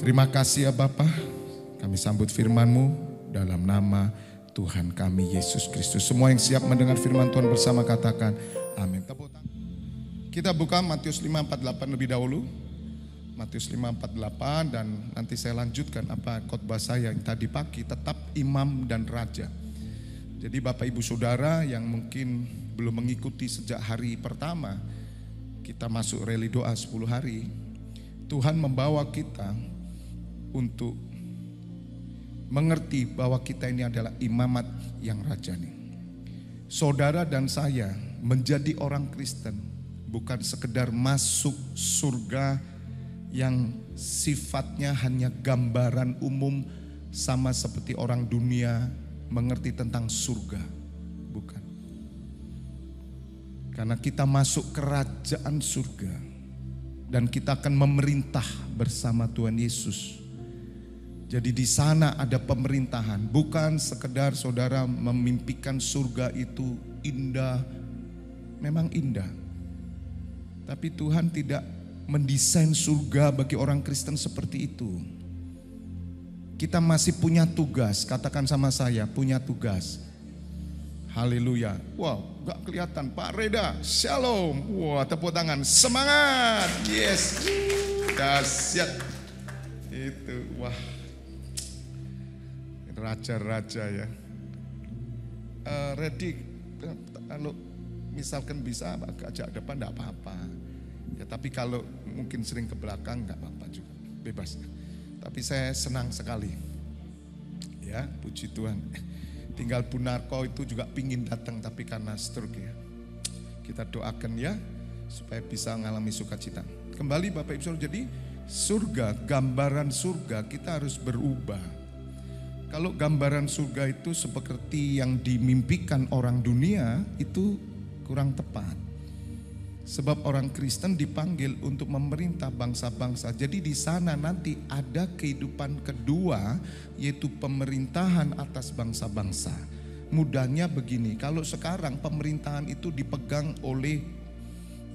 Terima kasih ya Bapa, kami sambut firman-Mu dalam nama Tuhan kami Yesus Kristus. Semua yang siap mendengar firman Tuhan bersama katakan amin. Tepuk tangan. Kita buka Matius 5:48 lebih dahulu. Matius 5:48 dan nanti saya lanjutkan apa khotbah saya yang tadi pagi, tetap imam dan raja. Jadi Bapak Ibu Saudara yang mungkin belum mengikuti sejak hari pertama kita masuk rally doa 10 hari, Tuhan membawa kita untuk mengerti bahwa kita ini adalah imamat yang rajani. Saudara dan saya menjadi orang Kristen bukan sekedar masuk surga yang sifatnya hanya gambaran umum sama seperti orang dunia mengerti tentang surga. Bukan. Karena kita masuk kerajaan surga dan kita akan memerintah bersama Tuhan Yesus. Jadi di sana ada pemerintahan, bukan sekedar saudara memimpikan surga itu indah, memang indah. Tapi Tuhan tidak mendesain surga bagi orang Kristen seperti itu. Kita masih punya tugas, katakan sama saya, punya tugas. Haleluya. Wow, gak kelihatan Pak Reda, shalom. Wah, tepuk tangan, semangat. Yes, dahsyat. Itu, wah. Raja-raja ya. Ready, kalau misalkan bisa ajak depan enggak apa-apa. Ya, tapi kalau mungkin sering ke belakang enggak apa-apa juga, bebas. Tapi saya senang sekali. Ya, puji Tuhan. Tinggal Bu Narko itu juga pingin datang tapi karena stroke ya. Kita doakan ya supaya bisa mengalami sukacita. Kembali Bapak Ibu Saudara, jadi surga, gambaran surga kita harus berubah. Kalau gambaran surga itu seperti yang dimimpikan orang dunia itu kurang tepat. Sebab orang Kristen dipanggil untuk memerintah bangsa-bangsa. Jadi di sana nanti ada kehidupan kedua yaitu pemerintahan atas bangsa-bangsa. Mudahnya begini, kalau sekarang pemerintahan itu dipegang oleh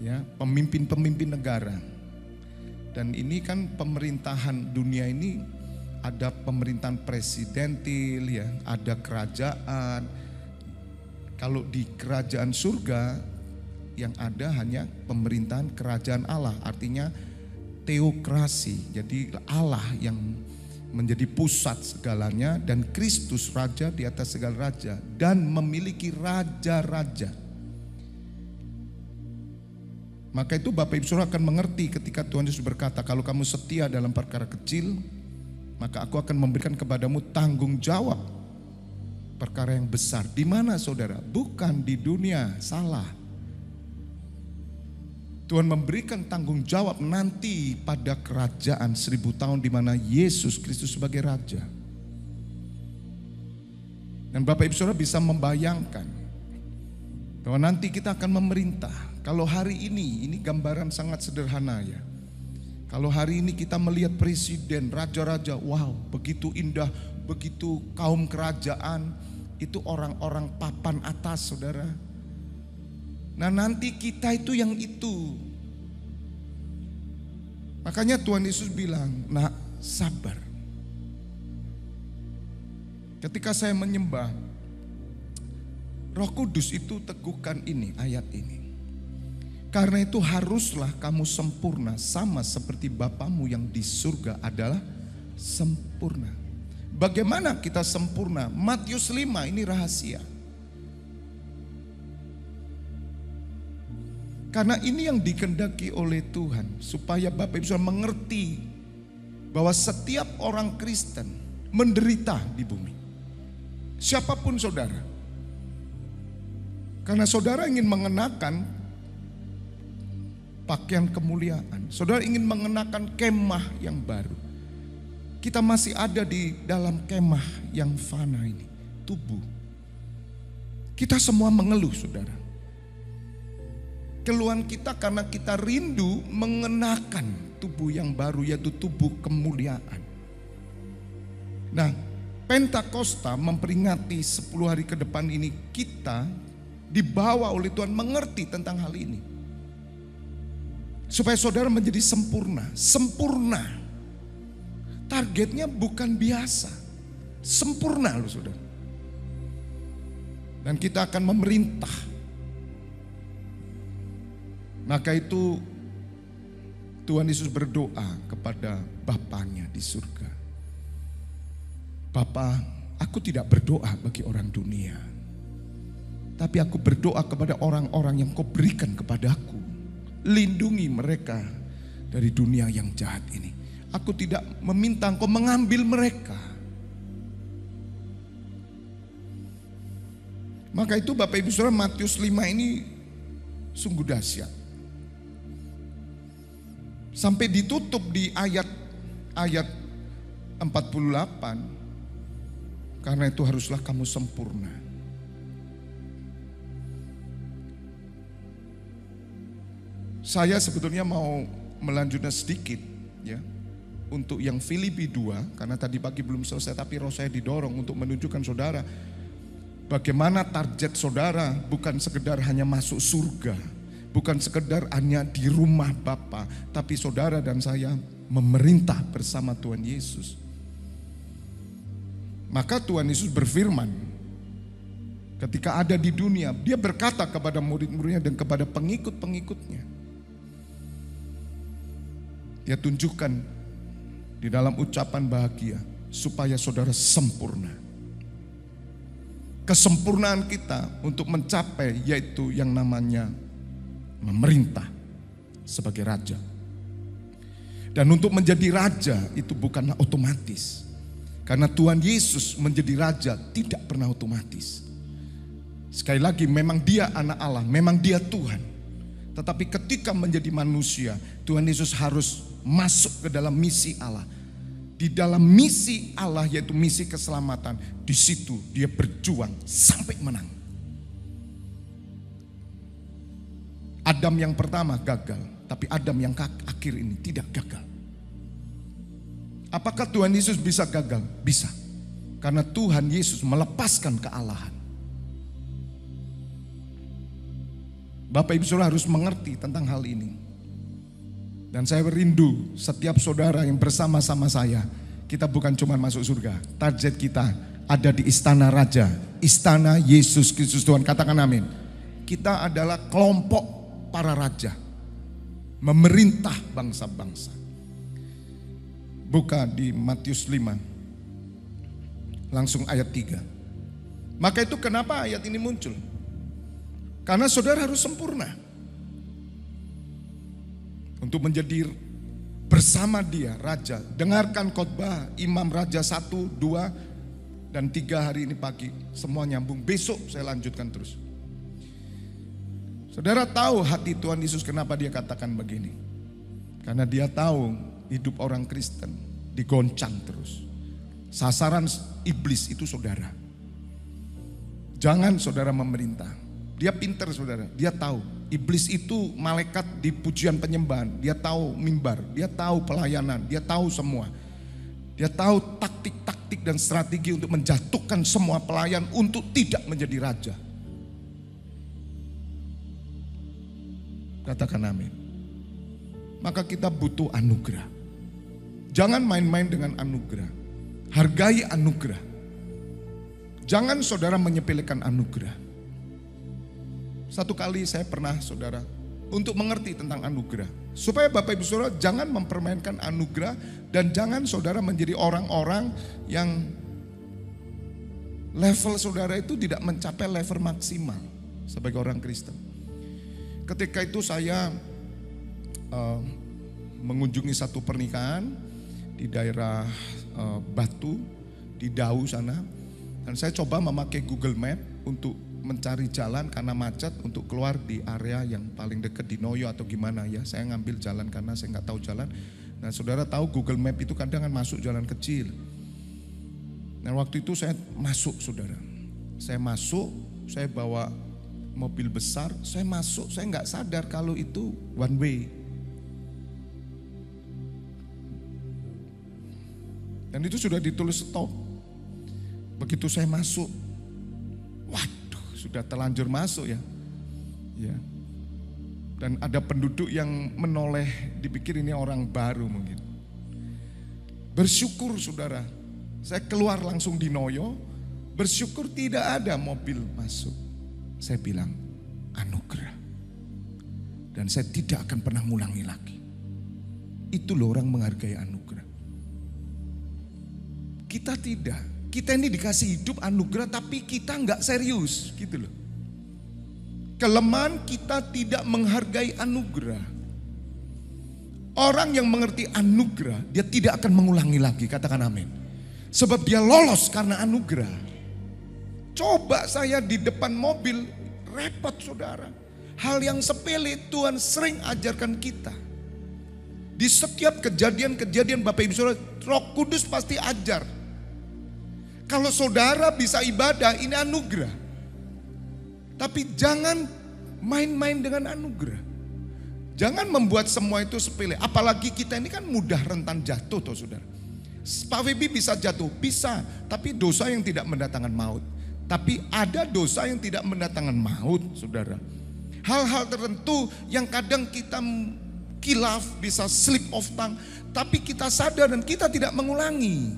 ya pemimpin-pemimpin negara. Dan ini kan pemerintahan dunia ini ada pemerintahan presidentil ya, ada kerajaan. Kalau di kerajaan surga yang ada hanya pemerintahan kerajaan Allah, artinya teokrasi. Jadi Allah yang menjadi pusat segalanya dan Kristus raja di atas segala raja dan memiliki raja-raja. Maka itu Bapak Ibu Saudara akan mengerti ketika Tuhan Yesus berkata, kalau kamu setia dalam perkara kecil, maka aku akan memberikan kepadamu tanggung jawab perkara yang besar. Di mana saudara? Bukan di dunia, salah. Tuhan memberikan tanggung jawab nanti pada kerajaan 1000 tahun di mana Yesus Kristus sebagai Raja. Dan Bapak Ibu Saudara bisa membayangkan bahwa nanti kita akan memerintah. Kalau hari ini gambaran sangat sederhana ya. Kalau hari ini kita melihat presiden, raja-raja, wow begitu indah, begitu kaum kerajaan, itu orang-orang papan atas saudara. Nah nanti kita itu yang itu. Makanya Tuhan Yesus bilang, nah sabar. Ketika saya menyembah, Roh Kudus itu teguhkan ini, ayat ini. Karena itu haruslah kamu sempurna sama seperti Bapamu yang di surga adalah sempurna. Bagaimana kita sempurna? Matius 5 ini rahasia. Karena ini yang dikehendaki oleh Tuhan supaya Bapak Ibu Saudara mengerti bahwa setiap orang Kristen menderita di bumi. Siapapun saudara. Karena saudara ingin mengenakan pakaian kemuliaan. Saudara ingin mengenakan kemah yang baru. Kita masih ada di dalam kemah yang fana ini, tubuh. Kita semua mengeluh saudara. Keluhan kita karena kita rindu mengenakan tubuh yang baru yaitu tubuh kemuliaan. Nah, Pentakosta memperingati 10 hari ke depan ini kita dibawa oleh Tuhan mengerti tentang hal ini. Supaya saudara menjadi sempurna. Sempurna. targetnya bukan biasa. Sempurna loh saudara. Dan kita akan memerintah. Maka itu Tuhan Yesus berdoa kepada Bapanya di surga. Bapa, aku tidak berdoa bagi orang dunia. Tapi aku berdoa kepada orang-orang yang kau berikan kepadaku. Lindungi mereka dari dunia yang jahat ini. Aku tidak meminta engkau mengambil mereka. Maka itu Bapak Ibu Saudara, Matius 5 ini sungguh dahsyat. Sampai ditutup di ayat 48. Karena itu haruslah kamu sempurna. Saya sebetulnya mau melanjutkan sedikit ya. Untuk yang Filipi 2, karena tadi pagi belum selesai, tapi roh saya didorong untuk menunjukkan saudara bagaimana target saudara bukan sekedar hanya masuk surga, bukan sekedar hanya di rumah Bapa, tapi saudara dan saya memerintah bersama Tuhan Yesus. Maka Tuhan Yesus berfirman ketika ada di dunia, dia berkata kepada murid-muridnya dan kepada pengikut-pengikutnya. Dia tunjukkan di dalam ucapan bahagia supaya saudara sempurna. Kesempurnaan kita untuk mencapai yaitu yang namanya memerintah sebagai raja. Dan untuk menjadi raja itu bukanlah otomatis. Karena Tuhan Yesus menjadi raja tidak pernah otomatis. Sekali lagi, memang dia anak Allah, memang dia Tuhan. Tetapi ketika menjadi manusia, Tuhan Yesus harus masuk ke dalam misi Allah. Di dalam misi Allah yaitu misi keselamatan, di situ dia berjuang sampai menang. Adam yang pertama gagal, tapi Adam yang akhir ini tidak gagal. Apakah Tuhan Yesus bisa gagal? Bisa. Karena Tuhan Yesus melepaskan kealahan. Bapak Ibu Saudara harus mengerti tentang hal ini. Dan saya rindu setiap saudara yang bersama-sama saya, kita bukan cuma masuk surga. Target kita ada di istana raja, istana Yesus Kristus Tuhan. Katakan amin. Kita adalah kelompok para raja, memerintah bangsa-bangsa. Buka di Matius 5, langsung ayat 3. Maka itu kenapa ayat ini muncul? Karena saudara harus sempurna. Untuk menjadi bersama dia raja. Dengarkan khotbah imam raja 1, 2, dan 3 hari ini pagi. Semua nyambung, besok saya lanjutkan terus. Saudara tahu hati Tuhan Yesus kenapa dia katakan begini. Karena dia tahu hidup orang Kristen digoncang terus. Sasaran iblis itu saudara. Jangan saudara memerintah. Dia pintar saudara, dia tahu. Iblis itu malaikat di pujian penyembahan. Dia tahu mimbar, dia tahu pelayanan, dia tahu semua. Dia tahu taktik-taktik dan strategi untuk menjatuhkan semua pelayan untuk tidak menjadi raja. Katakan amin. Maka kita butuh anugerah. Jangan main-main dengan anugerah. Hargai anugerah. Jangan saudara menyepelekan anugerah. Satu kali saya pernah saudara untuk mengerti tentang anugerah. Supaya Bapak Ibu Saudara jangan mempermainkan anugerah. Dan jangan saudara menjadi orang-orang yang level saudara itu tidak mencapai level maksimal sebagai orang Kristen. Ketika itu saya mengunjungi satu pernikahan di daerah Batu, di Dau sana. Dan saya coba memakai Google Map untuk mencari jalan karena macet untuk keluar di area yang paling dekat di Noyo atau gimana ya. Saya ngambil jalan karena saya nggak tahu jalan. Nah saudara tahu Google Map itu kadang kan masuk jalan kecil. Nah waktu itu saya masuk saudara. Saya masuk, saya bawa mobil besar, saya masuk, saya nggak sadar kalau itu one way. Dan itu sudah ditulis stop. Begitu saya masuk, waduh sudah terlanjur masuk ya. Ya. Dan ada penduduk yang menoleh, dipikir ini orang baru mungkin. Bersyukur saudara, saya keluar langsung di Noyo, bersyukur tidak ada mobil masuk. Saya bilang anugerah. Dan saya tidak akan pernah ngulangi lagi. Itu loh orang menghargai anugerah. Kita tidak, kita ini dikasih hidup anugerah tapi kita nggak serius gitu loh. Kelemahan kita tidak menghargai anugerah. Orang yang mengerti anugerah, dia tidak akan mengulangi lagi, katakan amin. Sebab dia lolos karena anugerah. Coba saya di depan mobil, repot saudara. Hal yang sepele Tuhan sering ajarkan kita. Di setiap kejadian-kejadian Bapak Ibu Saudara, Roh Kudus pasti ajar. Kalau saudara bisa ibadah, ini anugerah. Tapi jangan main-main dengan anugerah. Jangan membuat semua itu sepele. Apalagi kita ini kan mudah rentan jatuh toh saudara. Pak Febi bisa jatuh, bisa. Tapi dosa yang tidak mendatangkan maut. Tapi ada dosa yang tidak mendatangkan maut saudara. Hal-hal tertentu yang kadang kita kilaf, bisa slip of tongue. Tapi kita sadar dan kita tidak mengulangi.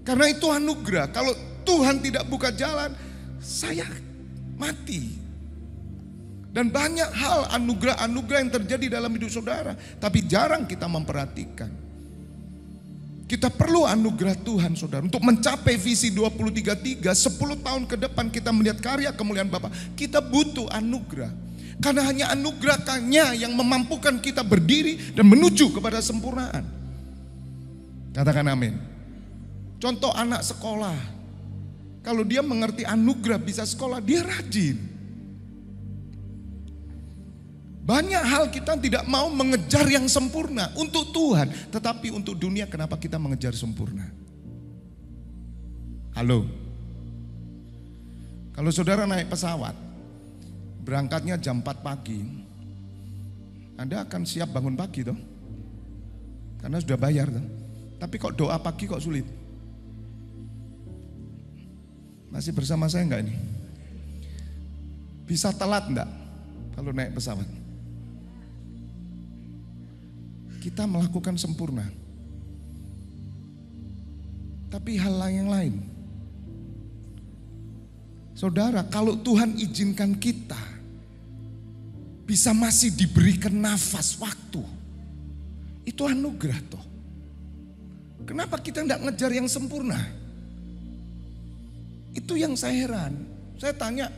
Karena itu anugerah. Kalau Tuhan tidak buka jalan, saya mati. Dan banyak hal anugerah-anugerah yang terjadi dalam hidup saudara. Tapi jarang kita memperhatikan. Kita perlu anugerah Tuhan saudara. Untuk mencapai visi 2033, 10 tahun ke depan kita melihat karya kemuliaan Bapa. Kita butuh anugerah. Karena hanya anugerahnya yang memampukan kita berdiri dan menuju kepada sempurnaan. Katakan amin. Contoh anak sekolah. Kalau dia mengerti anugerah bisa sekolah, dia rajin. Banyak hal kita tidak mau mengejar yang sempurna untuk Tuhan. Tetapi untuk dunia kenapa kita mengejar sempurna? Halo. Kalau saudara naik pesawat, berangkatnya jam 4 pagi. Anda akan siap bangun pagi toh? Karena sudah bayar toh. Tapi kok doa pagi kok sulit? Masih bersama saya enggak ini? Bisa telat enggak kalau naik pesawat? Kita melakukan sempurna. Tapi hal yang lain. Saudara, kalau Tuhan izinkan kita bisa masih diberikan nafas waktu, itu anugerah toh. Kenapa kita tidak ngejar yang sempurna? Itu yang saya heran. Saya tanya,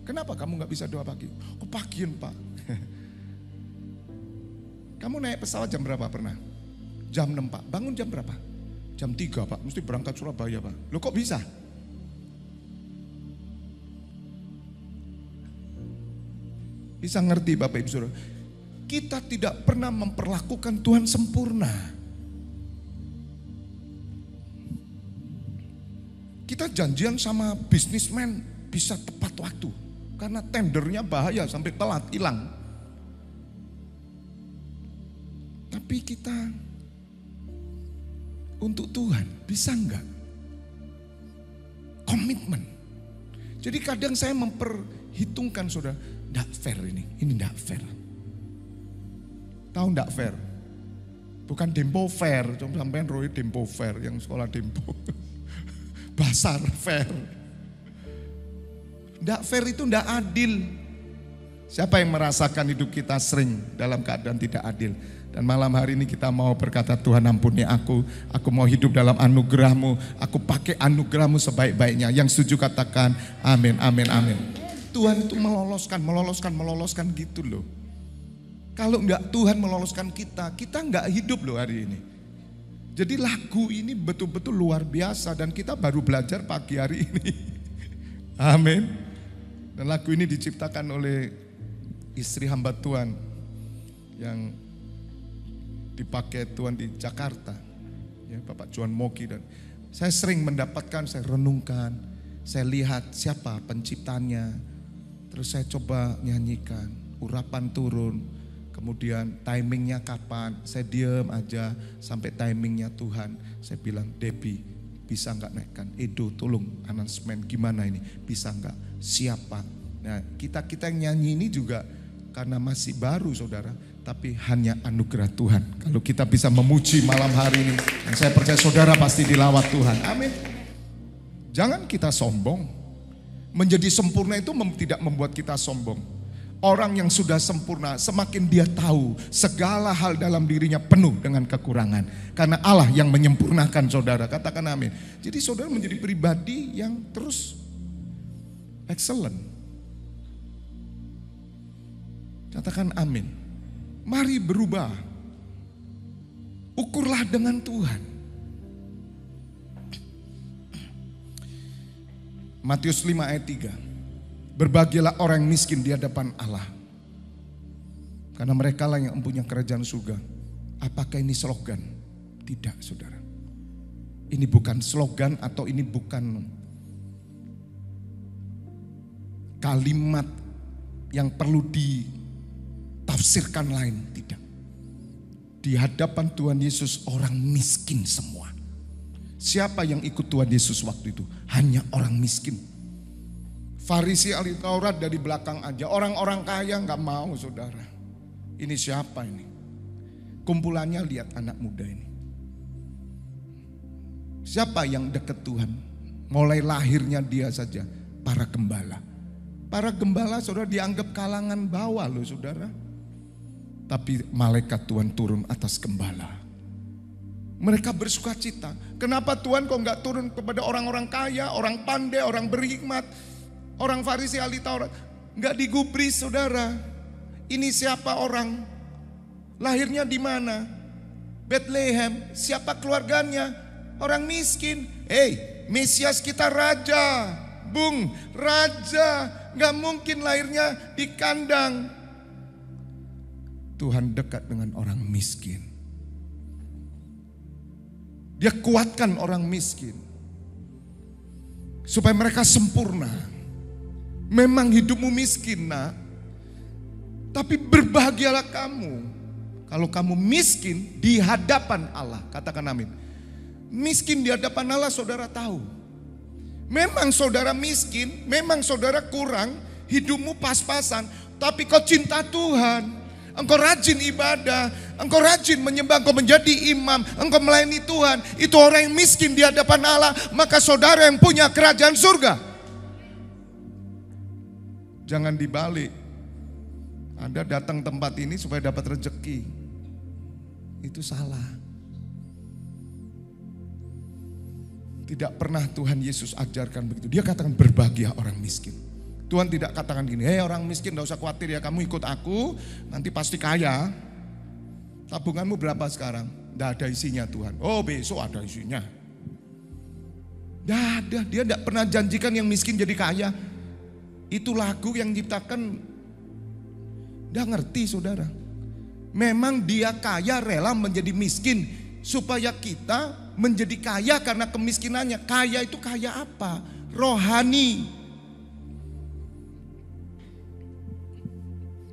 kenapa kamu nggak bisa doa pagi? Kepagian Pak. Kamu naik pesawat jam berapa pernah? Jam 6 Pak. Bangun jam berapa? Jam 3 Pak. Mesti berangkat Surabaya Pak. Loh kok bisa? Bisa ngerti Bapak Ibu Saudara? Kita tidak pernah memperlakukan Tuhan sempurna. Kita janjian sama bisnismen bisa tepat waktu. Karena tendernya bahaya sampai telat, hilang. Tapi kita untuk Tuhan bisa enggak? Komitmen. Jadi kadang saya memperhitungkan saudara, enggak fair ini enggak fair. Tahu enggak fair? Bukan Dempo fair, cuma sampean Roy Dempo fair yang sekolah Dempo. Basar fair. Enggak fair itu enggak adil. Siapa yang merasakan hidup kita sering dalam keadaan tidak adil? Dan malam hari ini kita mau berkata, Tuhan ampuni aku mau hidup dalam anugerah-Mu, aku pakai anugerah-Mu sebaik-baiknya. Yang setuju katakan amin, amin, amin. Tuhan itu meloloskan gitu loh. Kalau enggak Tuhan meloloskan kita enggak hidup loh hari ini. Jadi lagu ini betul-betul luar biasa dan kita baru belajar pagi hari ini. Amin. Dan lagu ini diciptakan oleh istri hamba Tuhan yang dipakai Tuhan di Jakarta, ya Bapak Juan Moki. Dan saya sering mendapatkan, saya renungkan, saya lihat siapa penciptanya, terus saya coba nyanyikan, urapan turun, kemudian timingnya kapan, saya diam aja sampai timingnya Tuhan. Saya bilang, Debbie bisa nggak naikkan, Edo tolong announcement gimana ini, bisa nggak, siapa. Nah kita yang nyanyi ini juga karena masih baru saudara, tapi hanya anugerah Tuhan. Kalau kita bisa memuji malam hari ini, dan saya percaya saudara pasti dilawat Tuhan. Amin. Jangan kita sombong. Menjadi sempurna itu tidak membuat kita sombong. Orang yang sudah sempurna, semakin dia tahu segala hal dalam dirinya penuh dengan kekurangan. Karena Allah yang menyempurnakan saudara. Katakan amin. Jadi saudara menjadi pribadi yang terus excellent. Katakan amin. Mari berubah. Ukurlah dengan Tuhan. Matius 5 ayat 3. Berbahagialah orang yang miskin di hadapan Allah, karena mereka lah yang mempunyai kerajaan surga. Apakah ini slogan? Tidak, saudara. Ini bukan slogan atau ini bukan kalimat yang perlu ditafsirkan lain. Tidak. Di hadapan Tuhan Yesus orang miskin semua. Siapa yang ikut Tuhan Yesus waktu itu? Hanya orang miskin. Farisi ahli Taurat dari belakang aja. Orang-orang kaya gak mau, saudara. Ini siapa ini? Kumpulannya lihat anak muda ini. Siapa yang dekat Tuhan? Mulai lahirnya dia saja, para gembala. Para gembala saudara dianggap kalangan bawah loh saudara. Tapi malaikat Tuhan turun atas gembala. Mereka bersuka cita. Kenapa Tuhan kok gak turun kepada orang-orang kaya, orang pandai, orang berhikmat, orang Farisi ahli Taurat? Gak digubris saudara. Ini siapa orang? Lahirnya di mana? Bethlehem. Siapa keluarganya? Orang miskin. Mesias kita raja. Bung, raja. Gak mungkin lahirnya di kandang. Tuhan dekat dengan orang miskin. Dia kuatkan orang miskin. Supaya mereka sempurna. Memang hidupmu miskin nak. Tapi berbahagialah kamu. Kalau kamu miskin di hadapan Allah. Katakan amin. Miskin di hadapan Allah saudara tahu. Memang saudara miskin. Memang saudara kurang. Hidupmu pas-pasan. Tapi kau cinta Tuhan. Engkau rajin ibadah, engkau rajin menyembah, engkau menjadi imam, engkau melayani Tuhan. Itu orang yang miskin di hadapan Allah. Maka saudara yang punya kerajaan surga. Jangan dibalik. Anda datang tempat ini supaya dapat rezeki. Itu salah. Tidak pernah Tuhan Yesus ajarkan begitu. Dia katakan berbahagia orang miskin. Tuhan tidak katakan gini, orang miskin gak usah khawatir ya, kamu ikut aku nanti pasti kaya. Tabunganmu berapa sekarang? Tidak ada isinya Tuhan. Oh besok ada isinya. Tidak ada, dia tidak pernah janjikan yang miskin jadi kaya. Itu lagu yang ciptakan, tidak ngerti saudara. Memang dia kaya rela menjadi miskin supaya kita menjadi kaya karena kemiskinannya. Kaya itu kaya apa? Rohani.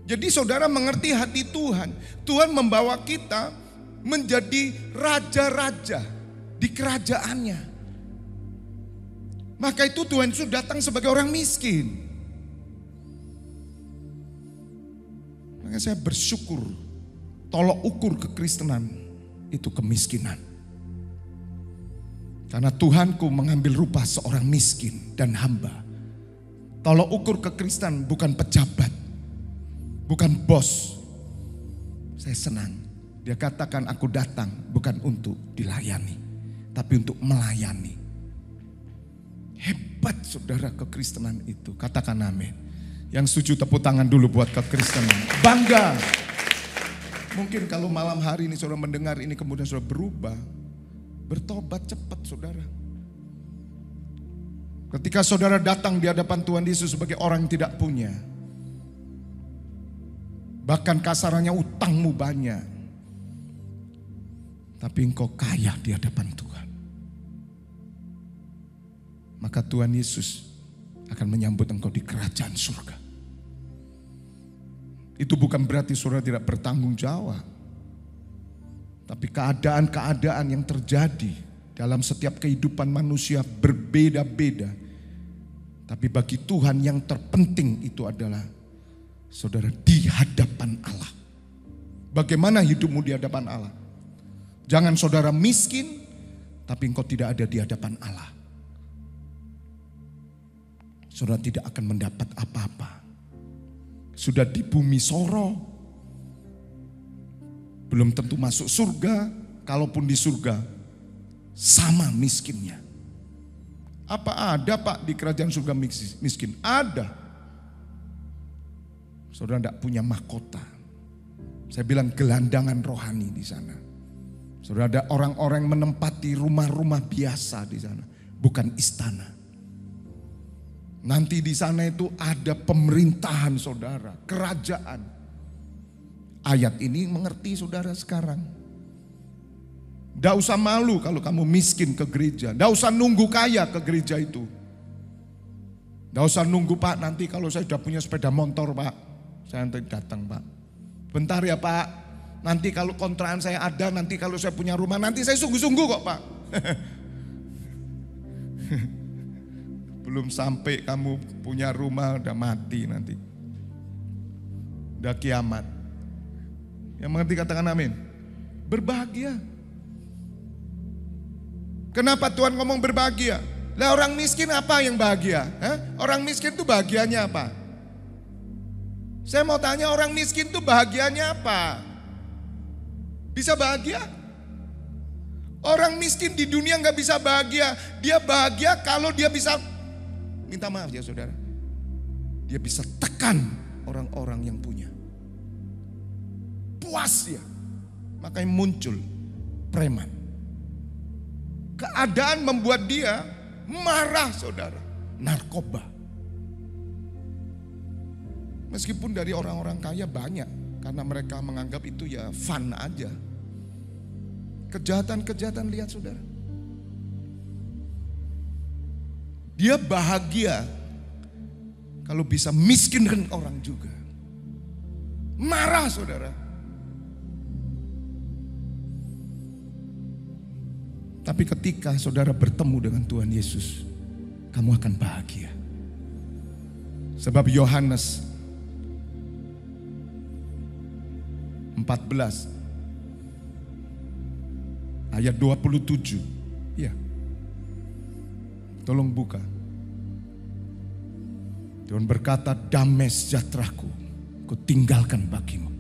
Jadi saudara mengerti hati Tuhan. Tuhan membawa kita menjadi raja-raja di kerajaannya. Maka itu Tuhan Yesus datang sebagai orang miskin. Maka saya bersyukur tolok ukur kekristenan itu kemiskinan. Karena Tuhanku mengambil rupa seorang miskin dan hamba. Tolok ukur kekristenan bukan pejabat. Bukan bos. Saya senang. Dia katakan aku datang bukan untuk dilayani. Tapi untuk melayani. Hebat saudara kekristenan itu. Katakan amin. Yang setuju tepuk tangan dulu buat kekristenan. Bangga. Mungkin kalau malam hari ini saudara mendengar ini kemudian saudara berubah. Bertobat cepat saudara. Ketika saudara datang di hadapan Tuhan Yesus sebagai orang yang tidak punya. Bahkan kasarannya utangmu banyak. Tapi engkau kaya di hadapan Tuhan. Maka Tuhan Yesus akan menyambut engkau di kerajaan surga. Itu bukan berarti saudara tidak bertanggung jawab. Tapi keadaan-keadaan yang terjadi dalam setiap kehidupan manusia berbeda-beda. Tapi bagi Tuhan yang terpenting itu adalah saudara di hadapan Allah. Bagaimana hidupmu di hadapan Allah? Jangan saudara miskin, tapi engkau tidak ada di hadapan Allah. Saudara tidak akan mendapat apa-apa. Sudah di bumi soro, belum tentu masuk surga. Kalaupun di surga, sama miskinnya. Apa ada Pak di kerajaan surga miskin? Ada. Saudara tidak punya mahkota. Saya bilang gelandangan rohani di sana. Saudara, ada orang-orang menempati rumah-rumah biasa di sana, bukan istana. Nanti di sana itu ada pemerintahan saudara, kerajaan. Ayat ini mengerti saudara sekarang. Tidak usah malu kalau kamu miskin ke gereja. Tidak usah nunggu kaya ke gereja itu. Tidak usah nunggu, Pak, nanti kalau saya sudah punya sepeda motor, Pak, saya nanti datang, Pak. Bentar ya, Pak, nanti kalau kontrakan saya ada, nanti kalau saya punya rumah, nanti saya sungguh-sungguh kok, Pak. Belum sampai kamu punya rumah udah mati nanti. Udah kiamat. Yang mengerti katakan amin. Berbahagia. Kenapa Tuhan ngomong berbahagia? Lah orang miskin apa yang bahagia? Orang miskin tuh bahagianya apa? Saya mau tanya, orang miskin tuh bahagianya apa? Bisa bahagia? Orang miskin di dunia nggak bisa bahagia. Dia bahagia kalau dia bisa, minta maaf ya saudara, dia bisa tekan orang-orang yang punya. Puas ya. Makanya muncul preman. Keadaan membuat dia marah saudara. Narkoba. Meskipun dari orang-orang kaya banyak. Karena mereka menganggap itu ya fun aja. Kejahatan-kejahatan lihat saudara. Dia bahagia kalau bisa miskinkan orang juga. Marah saudara. Tapi ketika saudara bertemu dengan Tuhan Yesus, kamu akan bahagia. Sebab Yohanes 14 ayat 27. Ya. Tolong buka. Tuhan berkata, damai sejahteraku ku tinggalkan bagimu.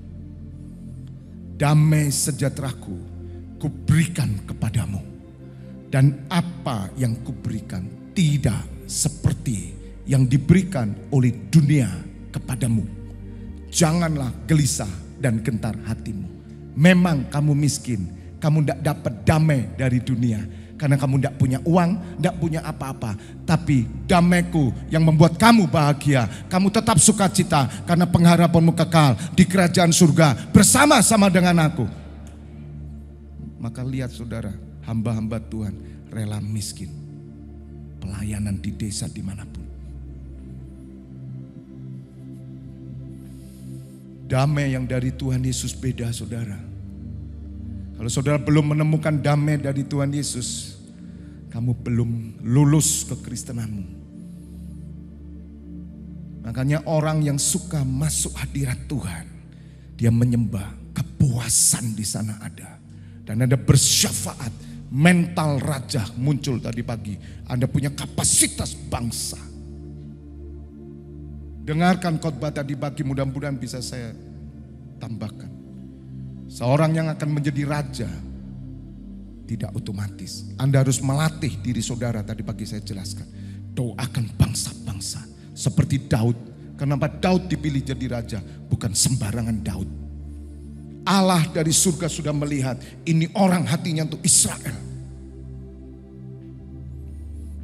Damai sejahteraku ku berikan kepadamu. Dan apa yang kuberikan tidak seperti yang diberikan oleh dunia kepadamu. Janganlah gelisah dan gentar hatimu. Memang kamu miskin, kamu tidak dapat damai dari dunia. Karena kamu tidak punya uang, tidak punya apa-apa. Tapi damaiku yang membuat kamu bahagia. Kamu tetap sukacita karena pengharapanmu kekal di kerajaan surga bersama-sama dengan aku. Maka lihat saudara, hamba-hamba Tuhan rela miskin. Pelayanan di desa dimanapun. Damai yang dari Tuhan Yesus beda saudara. Kalau saudara belum menemukan damai dari Tuhan Yesus, kamu belum lulus kekristenanmu. Makanya orang yang suka masuk hadirat Tuhan, dia menyembah, kepuasan di sana ada. Dan ada bersyafaat, mental raja muncul tadi pagi. Anda punya kapasitas bangsa. Dengarkan khotbah tadi pagi, mudah-mudahan bisa saya tambahkan. Seorang yang akan menjadi raja tidak otomatis. Anda harus melatih diri saudara, tadi pagi saya jelaskan. Doakan bangsa-bangsa seperti Daud. Kenapa Daud dipilih jadi raja? Bukan sembarangan Daud. Allah dari surga sudah melihat ini orang hatinya untuk Israel.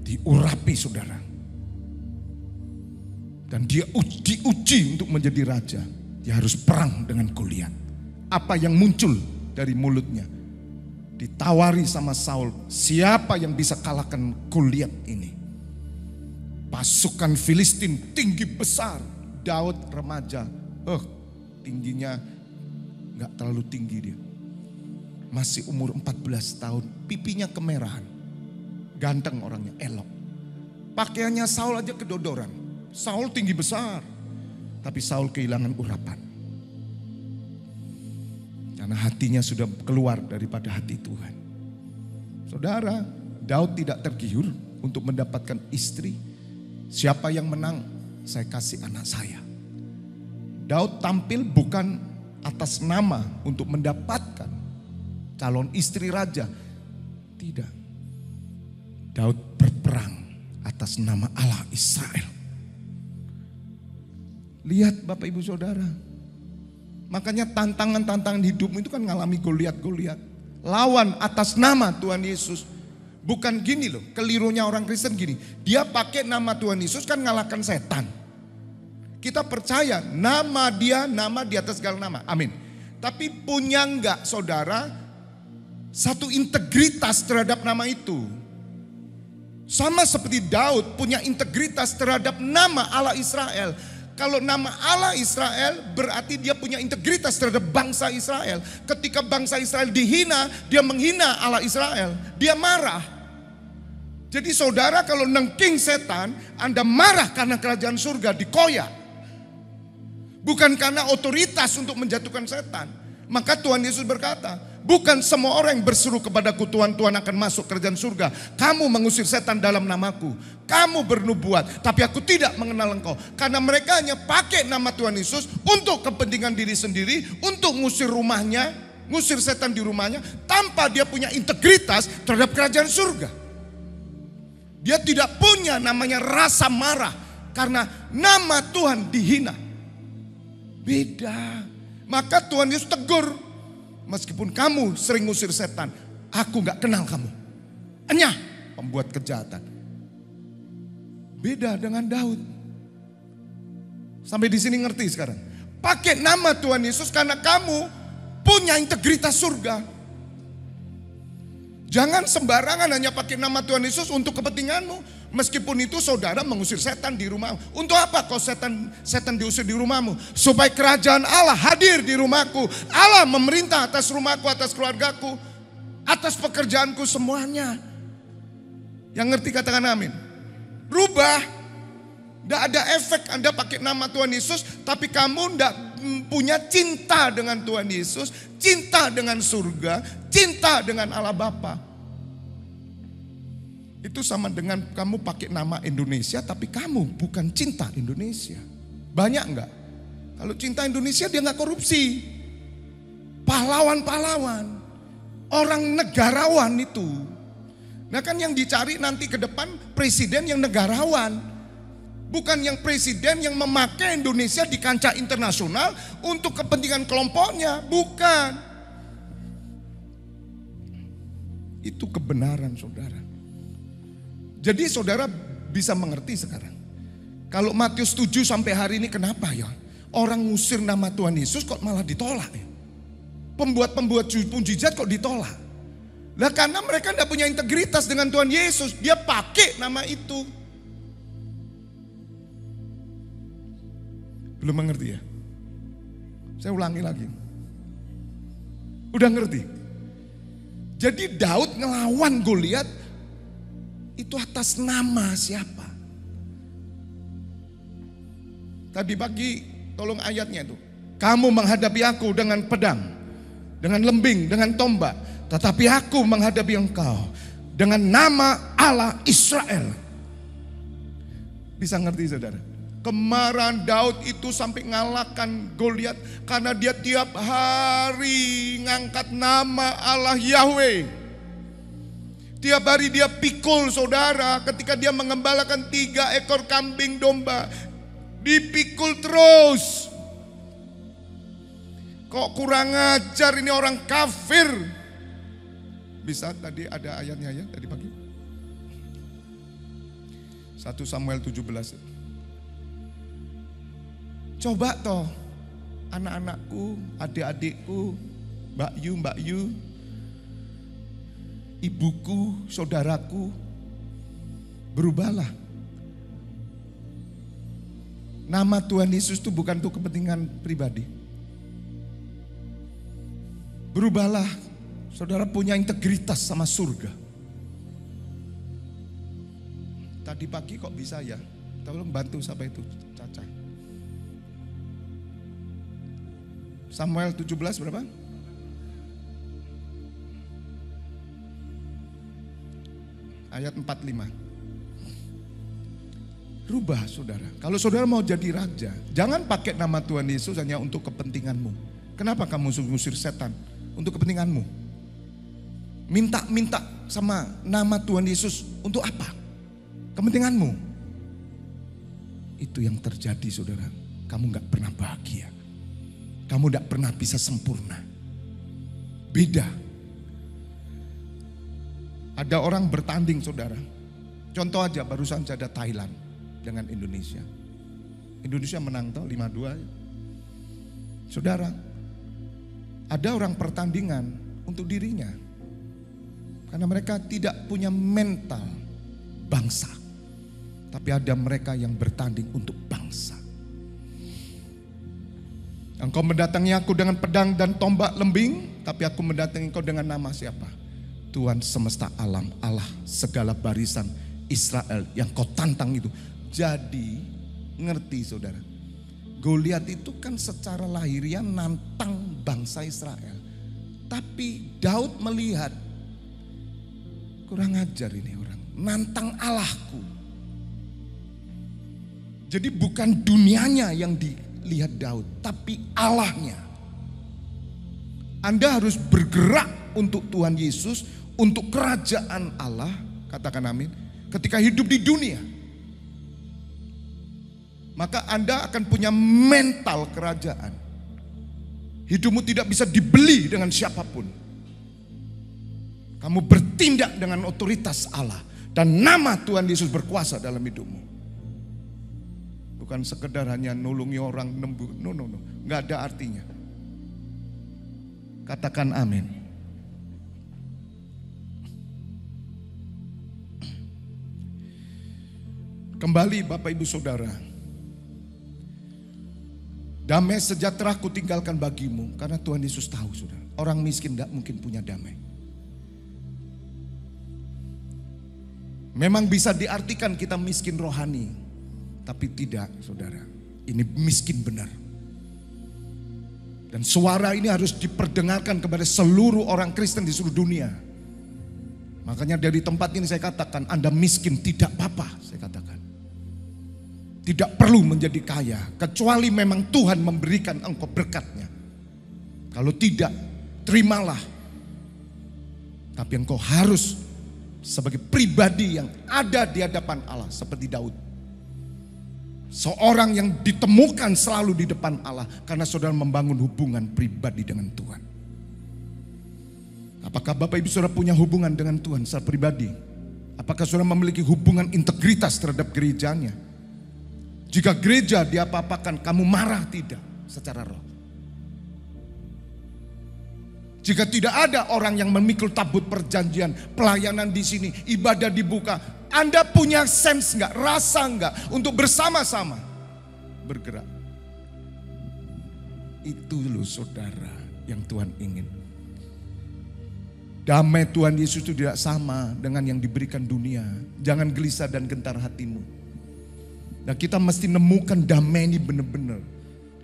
Diurapi saudara. Dan dia diuji untuk menjadi raja. Dia harus perang dengan Goliat. Apa yang muncul dari mulutnya? Ditawari sama Saul, siapa yang bisa kalahkan Goliat ini? Pasukan Filistin tinggi besar. Daud remaja. Tingginya gak terlalu tinggi dia. Masih umur 14 tahun. Pipinya kemerahan. Ganteng orangnya, elok. Pakaiannya Saul aja kedodoran. Saul tinggi besar. Tapi Saul kehilangan urapan. Karena hatinya sudah keluar daripada hati Tuhan. Saudara, Daud tidak tergiur untuk mendapatkan istri. Siapa yang menang? Saya kasih anak saya. Daud tampil bukan atas nama untuk mendapatkan calon istri raja. Tidak. Daud berperang atas nama Allah Israel. Lihat Bapak Ibu Saudara. Makanya tantangan-tantangan hidupmu itu kan ngalami Goliat. Lawan atas nama Tuhan Yesus. Bukan gini loh, kelirunya orang Kristen gini. Dia pakai nama Tuhan Yesus kan ngalahkan setan. Kita percaya nama dia di atas segala nama. Amin. Tapi punya enggak saudara satu integritas terhadap nama itu? Sama seperti Daud punya integritas terhadap nama Allah Israel. Kalau nama Allah Israel berarti dia punya integritas terhadap bangsa Israel. Ketika bangsa Israel dihina, dia menghina Allah Israel. Dia marah. Jadi saudara kalau nengking setan, Anda marah karena kerajaan surga dikoyak. Bukan karena otoritas untuk menjatuhkan setan. Maka Tuhan Yesus berkata, bukan semua orang yang berseru kepadaku Tuhan, Tuhan akan masuk kerajaan surga. Kamu mengusir setan dalam namaku. Kamu bernubuat, tapi aku tidak mengenal engkau. Karena mereka hanya pakai nama Tuhan Yesus untuk kepentingan diri sendiri, untuk ngusir rumahnya, ngusir setan di rumahnya, tanpa dia punya integritas terhadap kerajaan surga. Dia tidak punya namanya rasa marah, karena nama Tuhan dihina. Beda. Maka Tuhan Yesus tegur, meskipun kamu sering ngusir setan, aku gak kenal kamu. Enyah, pembuat kejahatan. Beda dengan Daud. Sampai di sini ngerti sekarang. Pakai nama Tuhan Yesus karena kamu punya integritas surga. Jangan sembarangan hanya pakai nama Tuhan Yesus untuk kepentinganmu. Meskipun itu saudara mengusir setan di rumahmu. Untuk apa kau setan diusir di rumahmu? Supaya kerajaan Allah hadir di rumahku. Allah memerintah atas rumahku, atas keluargaku, atas pekerjaanku semuanya. Yang ngerti katakan amin. Rubah. Tidak ada efek Anda pakai nama Tuhan Yesus, tapi kamu tidak punya cinta dengan Tuhan Yesus, cinta dengan surga, cinta dengan Allah Bapa. Itu sama dengan kamu pakai nama Indonesia, tapi kamu bukan cinta Indonesia. Banyak enggak? Kalau cinta Indonesia dia enggak korupsi. Pahlawan-pahlawan, orang negarawan itu. Nah kan yang dicari nanti ke depan presiden yang negarawan. Bukan yang presiden yang memakai Indonesia di kancah internasional untuk kepentingan kelompoknya. Bukan. Itu kebenaran saudara. Jadi saudara bisa mengerti sekarang. Kalau Matius 7 sampai hari ini kenapa ya? Orang ngusir nama Tuhan Yesus kok malah ditolak ya? Pembuat-pembuat mujizat kok ditolak? Lah karena mereka tidak punya integritas dengan Tuhan Yesus. Dia pakai nama itu. Belum mengerti ya? Saya ulangi lagi. Udah ngerti? Jadi Daud ngelawan Goliat itu atas nama siapa? Tadi pagi tolong ayatnya itu. Kamu menghadapi aku dengan pedang, dengan lembing, dengan tombak. Tetapi aku menghadapi engkau dengan nama Allah Israel. Bisa ngerti saudara? Kemarahan Daud itu sampai ngalahkan Goliat karena dia tiap hari ngangkat nama Allah Yahweh. Tiap hari dia pikul saudara ketika dia mengembalakan 3 ekor kambing domba. Dipikul terus. Kok kurang ajar ini orang kafir. Bisa tadi ada ayatnya ya tadi pagi. 1 Samuel 17. Coba toh anak-anakku, adik-adikku, Mbak Yu, ibuku, saudaraku, berubahlah. Nama Tuhan Yesus itu bukan untuk kepentingan pribadi. Berubahlah, saudara punya integritas sama surga. Tadi pagi kok bisa ya? Tolong bantu sampai itu, Caca. Samuel 17 berapa? ayat 45. Rubah saudara. Kalau saudara mau jadi raja, jangan pakai nama Tuhan Yesus hanya untuk kepentinganmu. Kenapa kamu ngusir setan? Untuk kepentinganmu. Minta sama nama Tuhan Yesus untuk apa? Kepentinganmu. Itu yang terjadi saudara. Kamu gak pernah bahagia. Kamu gak pernah bisa sempurna. Beda. Ada orang bertanding saudara. Contoh aja barusan ada Thailand dengan Indonesia. Indonesia menang toh 5-2. Saudara, ada orang pertandingan untuk dirinya. Karena mereka tidak punya mental bangsa. Tapi ada mereka yang bertanding untuk bangsa. Engkau mendatangi aku dengan pedang dan tombak lembing, tapi aku mendatangi engkau dengan nama siapa? Tuhan semesta alam, Allah segala barisan Israel yang kau tantang itu. Jadi ngerti saudara, Goliat itu kan secara lahiriah nantang bangsa Israel. Tapi Daud melihat, kurang ajar ini orang, nantang Allahku. Jadi bukan dunianya yang dilihat Daud, tapi Allahnya. Anda harus bergerak untuk Tuhan Yesus, untuk kerajaan Allah, katakan amin. Ketika hidup di dunia, maka Anda akan punya mental kerajaan. Hidupmu tidak bisa dibeli dengan siapapun. Kamu bertindak dengan otoritas Allah. Dan nama Tuhan Yesus berkuasa dalam hidupmu. Bukan sekedar hanya nolongi orang, no. Nggak ada artinya. Katakan amin. Kembali Bapak Ibu Saudara. Damai sejahtera ku tinggalkan bagimu. Karena Tuhan Yesus tahu saudara. Orang miskin tidak mungkin punya damai. Memang bisa diartikan kita miskin rohani. Tapi tidak saudara. Ini miskin benar. Dan suara ini harus diperdengarkan kepada seluruh orang Kristen di seluruh dunia. Makanya dari tempat ini saya katakan, Anda miskin tidak apa-apa, saya katakan. Tidak perlu menjadi kaya, kecuali memang Tuhan memberikan engkau berkatnya. Kalau tidak, terimalah. Tapi engkau harus sebagai pribadi yang ada di hadapan Allah seperti Daud. Seorang yang ditemukan selalu di depan Allah karena saudara membangun hubungan pribadi dengan Tuhan. Apakah Bapak Ibu saudara punya hubungan dengan Tuhan secara pribadi? Apakah saudara memiliki hubungan integritas terhadap gerejanya? Jika gereja diapa-apakan, kamu marah tidak secara roh. Jika tidak ada orang yang memikul tabut perjanjian, pelayanan di sini, ibadah dibuka, Anda punya sense enggak, rasa enggak untuk bersama-sama bergerak. Itu loh saudara yang Tuhan ingin. Damai Tuhan Yesus itu tidak sama dengan yang diberikan dunia. Jangan gelisah dan gentar hatimu. Nah kita mesti nemukan damai ini benar-benar.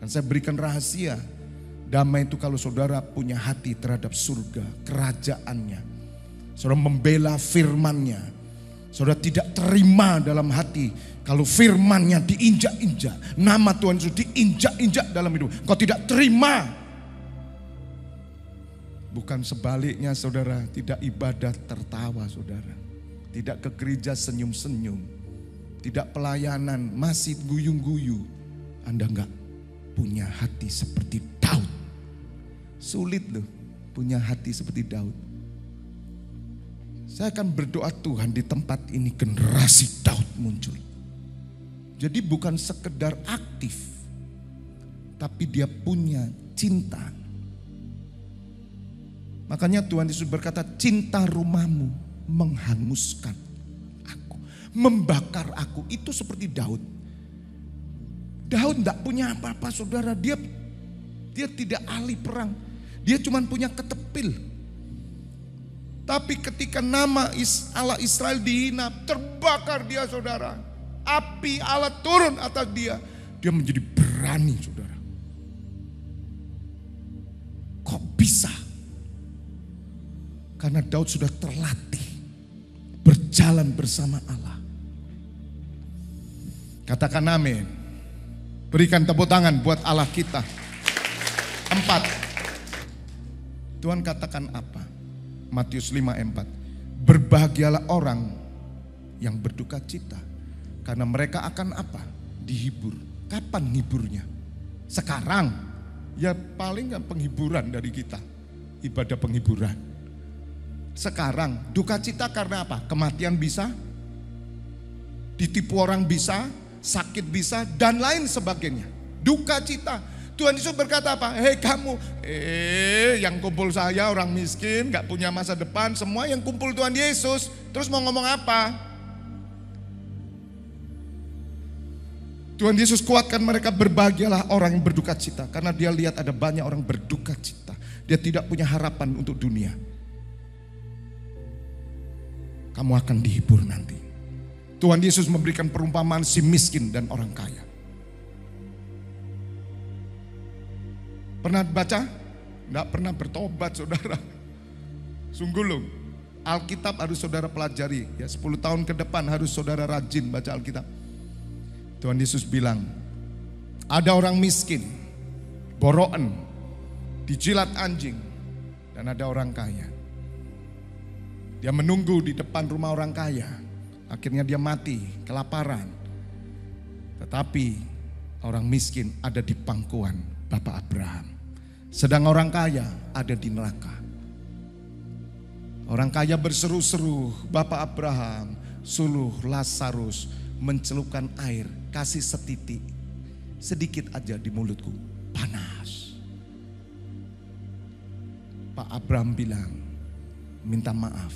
Dan saya berikan rahasia. Damai itu kalau saudara punya hati terhadap surga, kerajaannya. Saudara membela firman-Nya. Saudara tidak terima dalam hati kalau firman-Nya diinjak-injak. Nama Tuhan Yesus diinjak-injak dalam hidup. Kau tidak terima. Bukan sebaliknya saudara, tidak ibadah tertawa saudara. Tidak ke gereja senyum-senyum. Tidak pelayanan, masih guyu-guyu. Anda enggak punya hati seperti Daud. Sulit loh punya hati seperti Daud. Saya akan berdoa Tuhan di tempat ini generasi Daud muncul. Jadi bukan sekedar aktif. Tapi dia punya cinta. Makanya Tuhan Yesus berkata, cinta rumahmu menghanguskan. Membakar aku, itu seperti Daud. Daud tidak punya apa-apa saudara, dia tidak ahli perang, dia cuma punya ketepil. Tapi ketika nama Allah Israel dihina, terbakar dia saudara. Api Allah turun atas dia, dia menjadi berani saudara. Kok bisa? Karena Daud sudah terlatih berjalan bersama Allah. Katakan amin. Berikan tepuk tangan buat Allah kita. 4. Tuhan katakan apa? Matius 5:4. Berbahagialah orang yang berduka cita, karena mereka akan apa? Dihibur. Kapan hiburnya? Sekarang. Ya paling gak penghiburan dari kita. Ibadah penghiburan. Sekarang. Duka cita karena apa? Kematian bisa, ditipu orang bisa, sakit bisa, dan lain sebagainya. Duka cita. Tuhan Yesus berkata apa? Hei kamu, yang kumpul saya orang miskin, gak punya masa depan, semua yang kumpul Tuhan Yesus. Terus mau ngomong apa? Tuhan Yesus kuatkan mereka, berbahagialah orang yang berduka cita. Karena dia lihat ada banyak orang berduka cita. Dia tidak punya harapan untuk dunia. Kamu akan dihibur nanti. Tuhan Yesus memberikan perumpamaan si miskin dan orang kaya. Pernah baca? Tidak pernah bertobat saudara. Sungguh loh, Alkitab harus saudara pelajari. Ya, 10 tahun ke depan harus saudara rajin baca Alkitab. Tuhan Yesus bilang, ada orang miskin, boroen, dijilat anjing, dan ada orang kaya. Dia menunggu di depan rumah orang kaya. Akhirnya dia mati, kelaparan. Tetapi orang miskin ada di pangkuan Bapak Abraham. Sedang orang kaya ada di neraka. Orang kaya berseru-seru, Bapak Abraham, suluh Lazarus mencelupkan air, kasih setitik, sedikit aja di mulutku, panas. Pak Abraham bilang, minta maaf,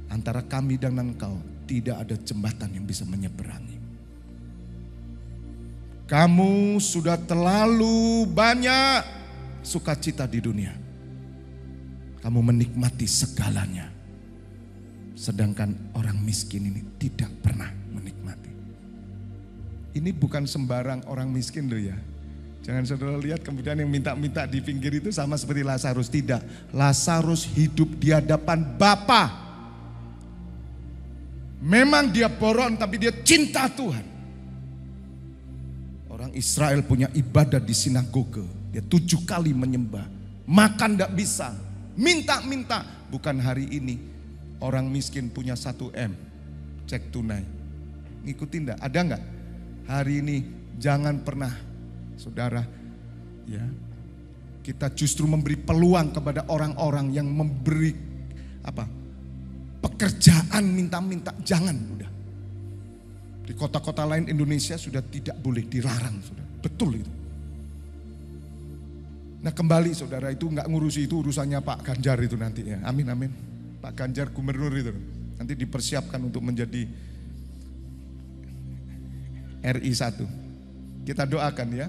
antara kami dan engkau tidak ada jembatan yang bisa menyeberangi. Kamu sudah terlalu banyak sukacita di dunia. Kamu menikmati segalanya. Sedangkan orang miskin ini tidak pernah menikmati. Ini bukan sembarang orang miskin loh ya. Jangan saudara lihat kemudian yang minta-minta di pinggir itu sama seperti Lazarus. Tidak, Lazarus hidup di hadapan Bapa. Memang dia boron tapi dia cinta Tuhan. Orang Israel punya ibadah di sinagoge. Dia 7 kali menyembah. Makan tidak bisa. Minta-minta. Bukan hari ini. Orang miskin punya 1 M. Cek tunai. Ngikutin enggak? Ada enggak? Hari ini jangan pernah. Saudara. Ya. Kita justru memberi peluang kepada orang-orang yang memberi pekerjaan minta-minta. Jangan udah. Di kota-kota lain Indonesia sudah tidak boleh, dilarang saudara. Betul itu. Nah kembali saudara, itu nggak ngurusi, itu urusannya Pak Ganjar itu nanti ya. Amin amin. Pak Ganjar gubernur itu nanti dipersiapkan untuk menjadi RI 1. Kita doakan ya.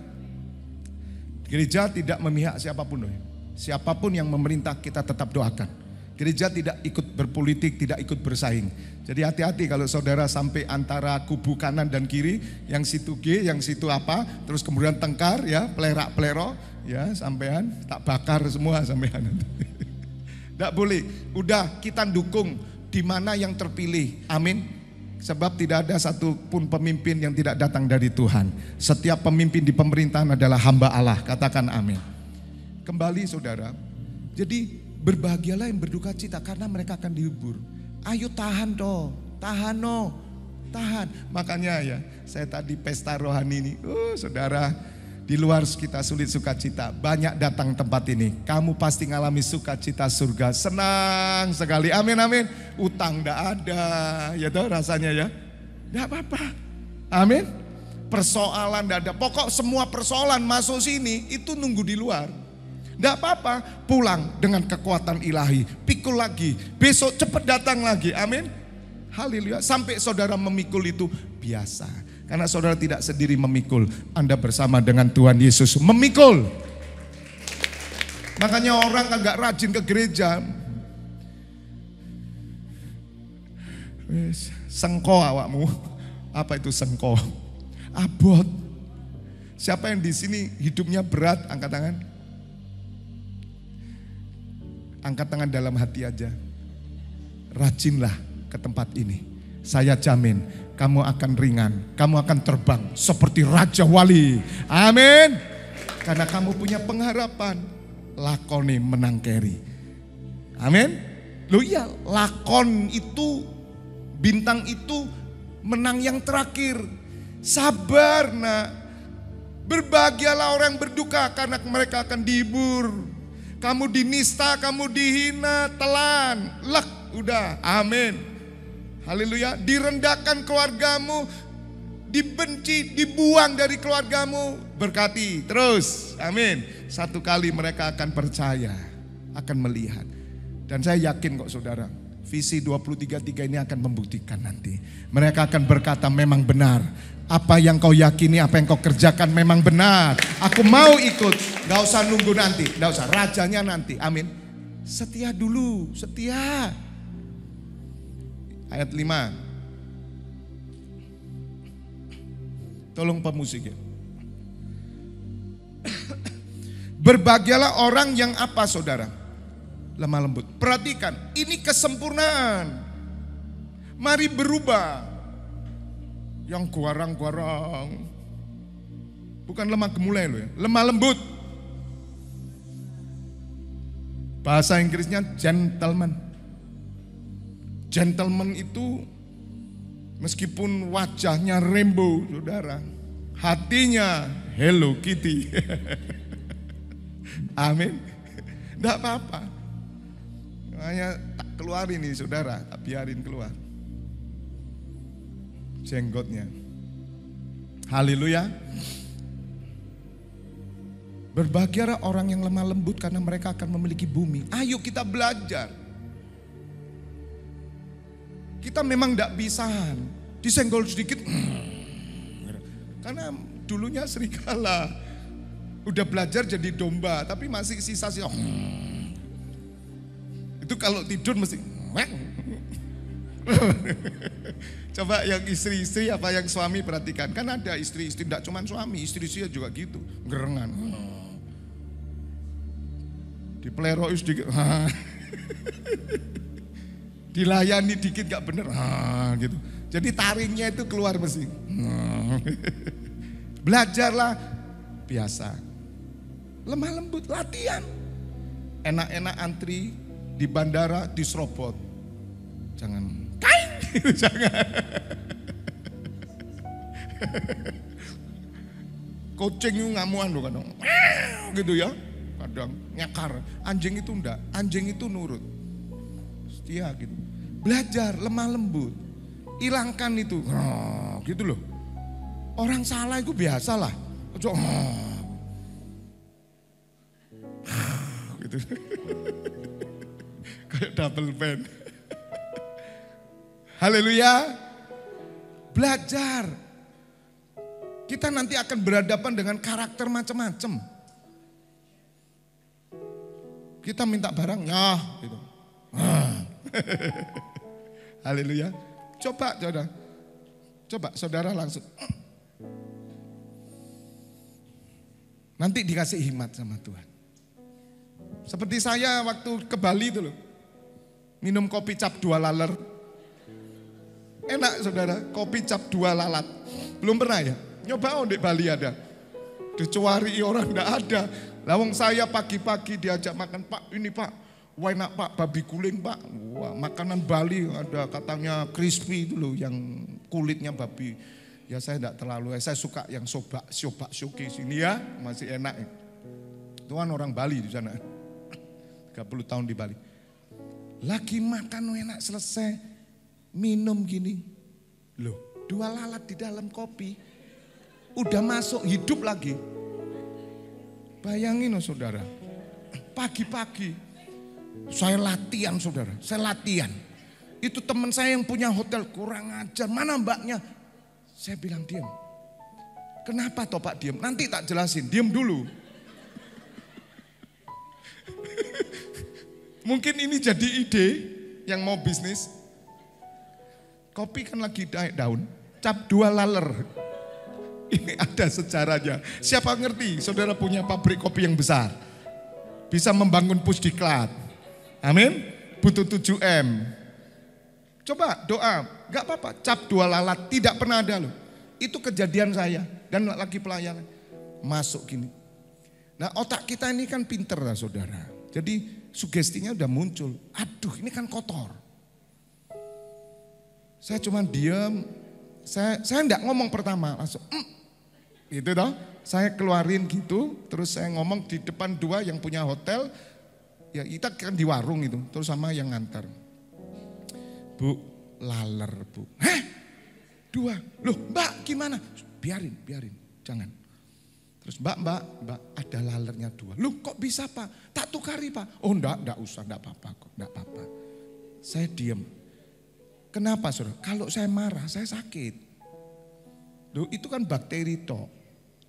Gereja tidak memihak siapapun. Siapapun yang memerintah kita tetap doakan. Gereja tidak ikut berpolitik, tidak ikut bersaing. Jadi hati-hati kalau saudara sampai antara kubu kanan dan kiri, yang situ G, yang situ apa, terus kemudian tengkar ya, pelerak-pelero, ya sampean tak bakar semua sampean. Tidak boleh. Udah kita dukung di mana yang terpilih. Amin. Sebab tidak ada satupun pemimpin yang tidak datang dari Tuhan. Setiap pemimpin di pemerintahan adalah hamba Allah. Katakan amin. Kembali saudara. Jadi berbahagialah yang berduka cita karena mereka akan dihibur. Ayo tahan toh, tahan no, tahan. Makanya ya, saya tadi pesta rohani ini, saudara, di luar kita sulit sukacita, banyak datang tempat ini. Kamu pasti ngalami sukacita surga, senang sekali. Amin amin. Utang ndak ada, ya toh rasanya ya, nggak apa-apa. Amin. Persoalan ndak ada. Pokok semua persoalan masuk sini itu nunggu di luar. Tidak apa-apa, pulang dengan kekuatan ilahi, pikul lagi, besok cepat datang lagi, amin. Haleluya, sampai saudara memikul itu biasa. Karena saudara tidak sendiri memikul, Anda bersama dengan Tuhan Yesus memikul. Makanya orang agak rajin ke gereja. Sengko awakmu, apa itu sengko? Abot. Siapa yang di sini hidupnya berat, angkat tangan. Angkat tangan dalam hati aja. Rajinlah ketemu tempat ini. Saya jamin kamu akan ringan, kamu akan terbang seperti Raja Wali. Amin. Karena kamu punya pengharapan, lakoni menang keri. Amin. Loh iya, lakon itu, bintang itu menang yang terakhir. Sabar nak. Berbahagialah orang yang berduka karena mereka akan dihibur. Kamu dinista, kamu dihina, telan, lek, udah, amin. Haleluya. Direndahkan keluargamu, dibenci, dibuang dari keluargamu, berkati terus, amin. Satu kali mereka akan percaya, akan melihat. Dan saya yakin kok saudara, visi 2033 ini akan membuktikan nanti. Mereka akan berkata memang benar. Apa yang kau yakini, apa yang kau kerjakan memang benar. Aku mau ikut, gak usah nunggu nanti, gak usah, rajanya nanti, amin. Setia dulu, setia. Ayat 5. Tolong pemusik ya. Berbahagialah orang yang apa saudara? Lemah lembut. Perhatikan, ini kesempurnaan. Mari berubah. Yang guarang-guarang. Bukan lemah gemulai loh ya, lemah lembut. Bahasa Inggrisnya gentleman. Gentleman itu meskipun wajahnya rainbow saudara, hatinya Hello Kitty. Amin. Tidak apa-apa. Makanya tak keluarin nih saudara, tak biarin keluar jenggotnya. Haleluya. Berbahagialah orang yang lemah lembut karena mereka akan memiliki bumi. Ayo kita belajar. Kita memang tidak bisahan. Disenggol sedikit. Karena dulunya serigala. Udah belajar jadi domba. Tapi masih sisa-sisa. Itu kalau tidur mesti. Coba yang istri-istri apa yang suami perhatikan. Kan ada istri-istri, tidak cuma suami, istri-istri juga gitu. Gerengan. Dipelero sedikit. Dilayani dikit gak bener. Gitu. Jadi taringnya itu keluar mesti. Belajarlah biasa. Lemah lembut, latihan. Enak-enak antri di bandara diserobot. Jangan kain, jangan. Kucing itu ngamuan loh kadang, gitu ya, kadang nyakar. Anjing itu enggak, anjing itu nurut, setia gitu. Belajar lemah lembut, hilangkan itu, gitu loh. Orang salah itu biasalah, gitu, kayak double band. Haleluya. Belajar. Kita nanti akan berhadapan dengan karakter macam-macam. Kita minta barang, ya gitu. Haleluya. Coba saudara langsung. Nanti dikasih hikmat sama Tuhan. Seperti saya waktu ke Bali itu loh. Minum kopi cap 2 laler. Enak saudara, kopi cap 2 lalat. Belum pernah ya? Nyoba di Bali ada. Dicuari orang enggak ada. Lawang saya pagi-pagi diajak makan, Pak ini Pak. Wah enak Pak, babi guling Pak. Wah makanan Bali ada katanya crispy itu loh yang kulitnya babi. Ya saya enggak terlalu, saya suka yang sobak syuki sini ya. Masih enak ya. Tuhan orang Bali di sana. 30 tahun di Bali. Lagi makan enak selesai. Minum gini, loh 2 lalat di dalam kopi, udah masuk hidup lagi. Bayangin oh saudara, pagi-pagi saya latihan saudara, saya latihan. Itu teman saya yang punya hotel kurang ajar, mana mbaknya? Saya bilang diam. Kenapa toh Pak diam? Nanti tak jelasin, diam dulu. Mungkin ini jadi ide yang mau bisnis. Kopi kan lagi naik daun, cap 2 laler. Ini ada sejarahnya. Siapa ngerti saudara punya pabrik kopi yang besar. Bisa membangun pusdiklat. Amin. Butuh 7M. Coba doa, gak apa-apa. Cap 2 lalat, tidak pernah ada loh. Itu kejadian saya dan lagi pelayanan. Masuk gini. Nah otak kita ini kan pinter lah saudara. Jadi sugestinya udah muncul. Aduh ini kan kotor. Saya cuma diam. Saya enggak ngomong pertama. Langsung gitu toh. Saya keluarin gitu. Terus saya ngomong di depan 2 yang punya hotel. Ya kita kan di warung itu. Terus sama yang ngantar. Bu, laler bu. Heh? 2. Loh mbak gimana? Biarin. Jangan. Terus mbak ada lalernya 2. Loh kok bisa pak? Tak tukari pak. Oh enggak usah, enggak apa-apa kok. Enggak apa-apa. Saya diam. Kenapa saudara? Kalau saya marah saya sakit. Loh itu kan bakteri toh.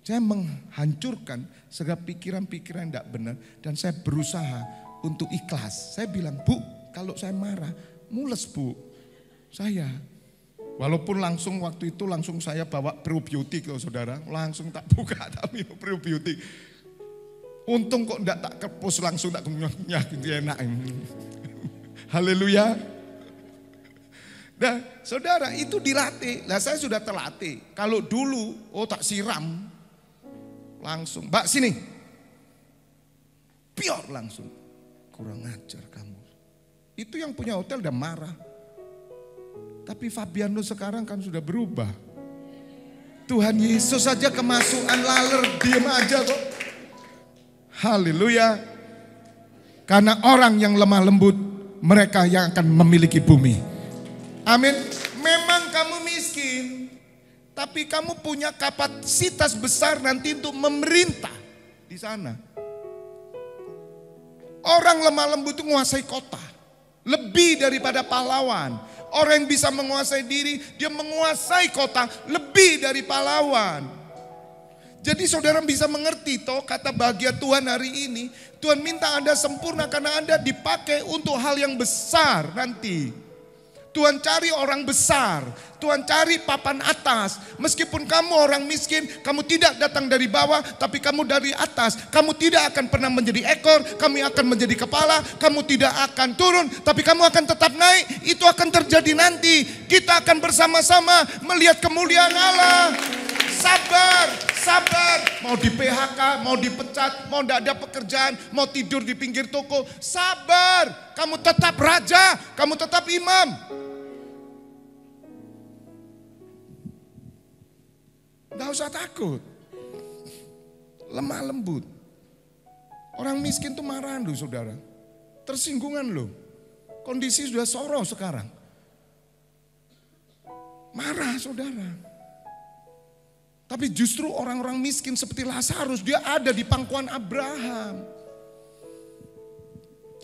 Saya menghancurkan segala pikiran-pikiran yang enggak benar. Dan saya berusaha untuk ikhlas. Saya bilang bu kalau saya marah mules bu. Saya. Walaupun langsung waktu itu langsung saya bawa probiotik loh saudara. Langsung tak buka tak minum probiotik. Untung kok enggak tak kepus langsung tak kenyang gitu enak. Haleluya. Nah saudara itu dilatih. Nah saya sudah terlatih. Kalau dulu tak siram. Langsung mbak sini. Pior langsung. Kurang ajar kamu. Itu yang punya hotel udah marah. Tapi Fabiano sekarang kan sudah berubah. Tuhan Yesus saja kemasukan laler, diam aja kok. Haleluya. Karena orang yang lemah lembut, mereka yang akan memiliki bumi. Amin. Memang kamu miskin, tapi kamu punya kapasitas besar nanti untuk memerintah di sana. Orang lemah lembut itu menguasai kota. Lebih daripada pahlawan. Orang yang bisa menguasai diri, dia menguasai kota lebih dari pahlawan. Jadi saudara bisa mengerti toh kata bahagia Tuhan hari ini. Tuhan minta Anda sempurna karena Anda dipakai untuk hal yang besar nanti. Tuhan cari orang besar, Tuhan cari papan atas. Meskipun kamu orang miskin, kamu tidak datang dari bawah, tapi kamu dari atas. Kamu tidak akan pernah menjadi ekor, kamu akan menjadi kepala. Kamu tidak akan turun, tapi kamu akan tetap naik. Itu akan terjadi nanti. Kita akan bersama-sama melihat kemuliaan Allah. Sabar. Mau di PHK, mau dipecat, mau tidak ada pekerjaan, mau tidur di pinggir toko. Sabar, kamu tetap raja, kamu tetap imam. Tidak usah takut. Lemah lembut. Orang miskin tuh marah loh saudara. Tersinggungan loh. Kondisi sudah soroh sekarang. Marah saudara. Tapi justru orang-orang miskin seperti Lazarus, dia ada di pangkuan Abraham.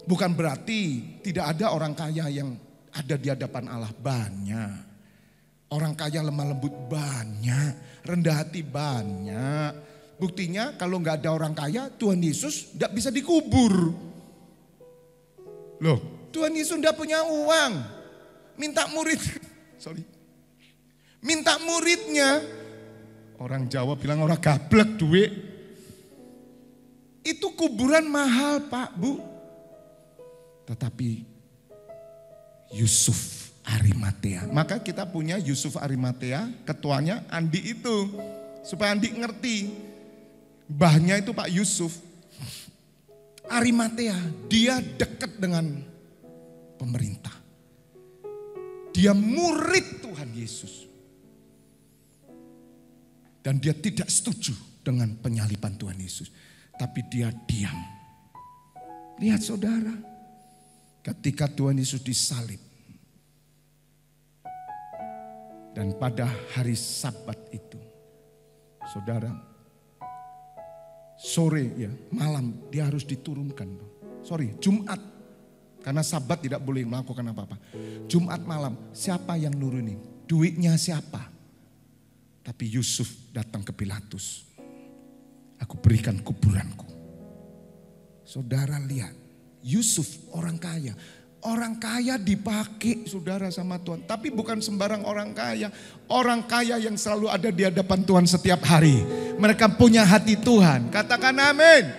Bukan berarti tidak ada orang kaya yang ada di hadapan Allah, banyak. Orang kaya lemah lembut banyak, rendah hati banyak. Buktinya kalau nggak ada orang kaya, Tuhan Yesus tidak bisa dikubur. Loh, Tuhan Yesus tidak punya uang. Minta muridnya. Orang Jawa bilang orang gablek duit. Itu kuburan mahal Pak Bu. Tetapi Yusuf Arimatea. Maka kita punya Yusuf Arimatea, ketuanya Andi itu. Supaya Andi ngerti. Mbahnya itu Pak Yusuf. Arimatea, dia dekat dengan pemerintah. Dia murid Tuhan Yesus. Dan dia tidak setuju dengan penyaliban Tuhan Yesus. Tapi dia diam. Lihat saudara. Ketika Tuhan Yesus disalib. Dan pada hari Sabat itu. Saudara. Sore ya, malam dia harus diturunkan. Jumat. Karena Sabat tidak boleh melakukan apa-apa. Jumat malam, siapa yang nurunin? Duitnya siapa? Tapi Yusuf datang ke Pilatus. Aku berikan kuburanku. Saudara lihat. Yusuf orang kaya. Orang kaya dipakai saudara sama Tuhan. Tapi bukan sembarang orang kaya. Orang kaya yang selalu ada di hadapan Tuhan setiap hari. Mereka punya hati Tuhan. Katakan amin.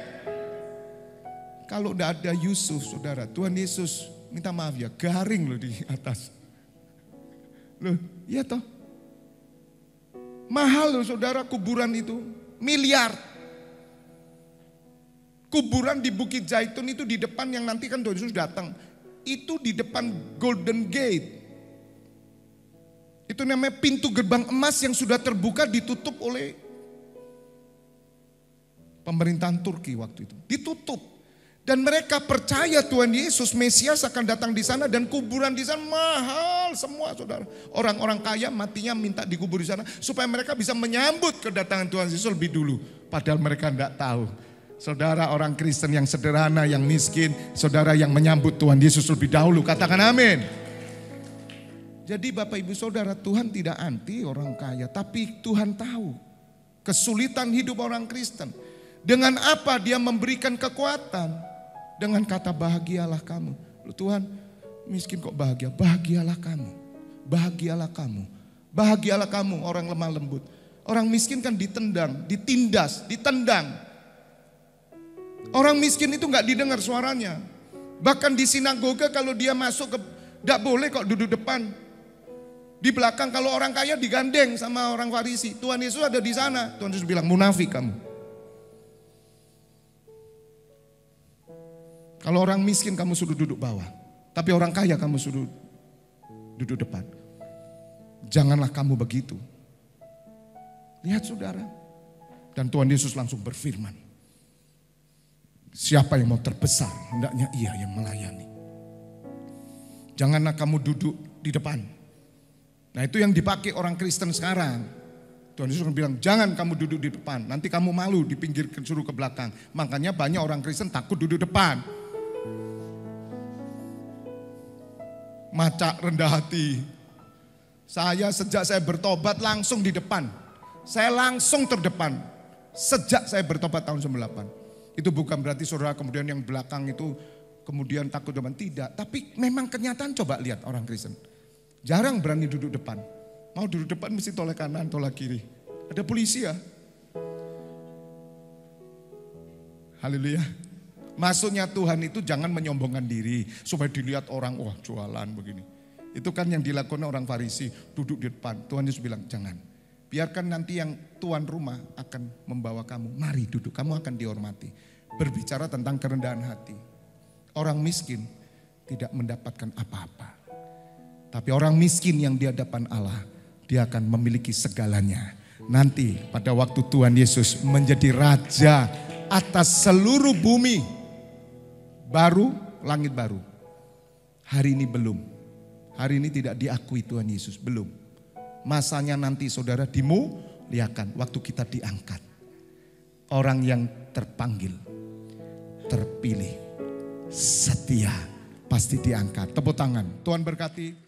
Kalau udah ada Yusuf saudara. Tuhan Yesus minta maaf ya. Garing loh di atas. Loh, iya toh. Mahal loh saudara kuburan itu, miliar. Kuburan di Bukit Zaitun itu di depan yang nanti kan Tuhan Yesus datang. Itu di depan Golden Gate. Itu namanya pintu gerbang emas yang sudah terbuka ditutup oleh pemerintahan Turki waktu itu. Ditutup. Dan mereka percaya Tuhan Yesus Mesias akan datang di sana dan kuburan di sana mahal semua saudara. Orang-orang kaya matinya minta dikubur di sana supaya mereka bisa menyambut kedatangan Tuhan Yesus lebih dulu. Padahal mereka tidak tahu. Saudara orang Kristen yang sederhana, yang miskin, saudara yang menyambut Tuhan Yesus lebih dahulu. Katakan amin. Jadi Bapak Ibu Saudara, Tuhan tidak anti orang kaya, tapi Tuhan tahu kesulitan hidup orang Kristen. Dengan apa dia memberikan kekuatan? Dengan kata bahagialah kamu. Loh, Tuhan miskin kok bahagia? Bahagialah kamu. Bahagialah kamu. Bahagialah kamu orang lemah lembut. Orang miskin kan ditendang, ditindas, ditendang. Orang miskin itu gak didengar suaranya. Bahkan di sinagoga kalau dia masuk ke, gak boleh kok duduk depan. Di belakang kalau orang kaya digandeng sama orang Farisi. Tuhan Yesus ada di sana. Tuhan Yesus bilang munafik kamu. Kalau orang miskin kamu suruh duduk bawah. Tapi orang kaya kamu suruh duduk depan. Janganlah kamu begitu. Lihat saudara. Dan Tuhan Yesus langsung berfirman. Siapa yang mau terbesar, hendaknya ia yang melayani. Janganlah kamu duduk di depan. Nah itu yang dipakai orang Kristen sekarang. Tuhan Yesus bilang, jangan kamu duduk di depan. Nanti kamu malu di pinggir suruh ke belakang. Makanya banyak orang Kristen takut duduk depan. Macak rendah hati. Saya sejak saya bertobat langsung di depan. Saya langsung terdepan. Sejak saya bertobat tahun 98. Itu bukan berarti saudara kemudian yang belakang itu kemudian takut depan. Tidak. Tapi memang kenyataan coba lihat orang Kristen. Jarang berani duduk depan. Mau duduk depan mesti tolak kanan, tolak kiri. Ada polisi ya. Haleluya. Maksudnya Tuhan itu jangan menyombongkan diri. Supaya dilihat orang, wah jualan begini. Itu kan yang dilakukan orang Farisi. Duduk di depan. Tuhan Yesus bilang jangan. Biarkan nanti yang tuan rumah akan membawa kamu. Mari duduk, kamu akan dihormati. Berbicara tentang kerendahan hati. Orang miskin tidak mendapatkan apa-apa. Tapi orang miskin yang di hadapan Allah, dia akan memiliki segalanya. Nanti pada waktu Tuhan Yesus menjadi raja atas seluruh bumi. Baru, langit baru. Hari ini belum. Hari ini tidak diakui Tuhan Yesus, belum. Masanya nanti saudara dimuliakan waktu kita diangkat. Orang yang terpanggil, terpilih, setia pasti diangkat. Tepuk tangan. Tuhan berkati.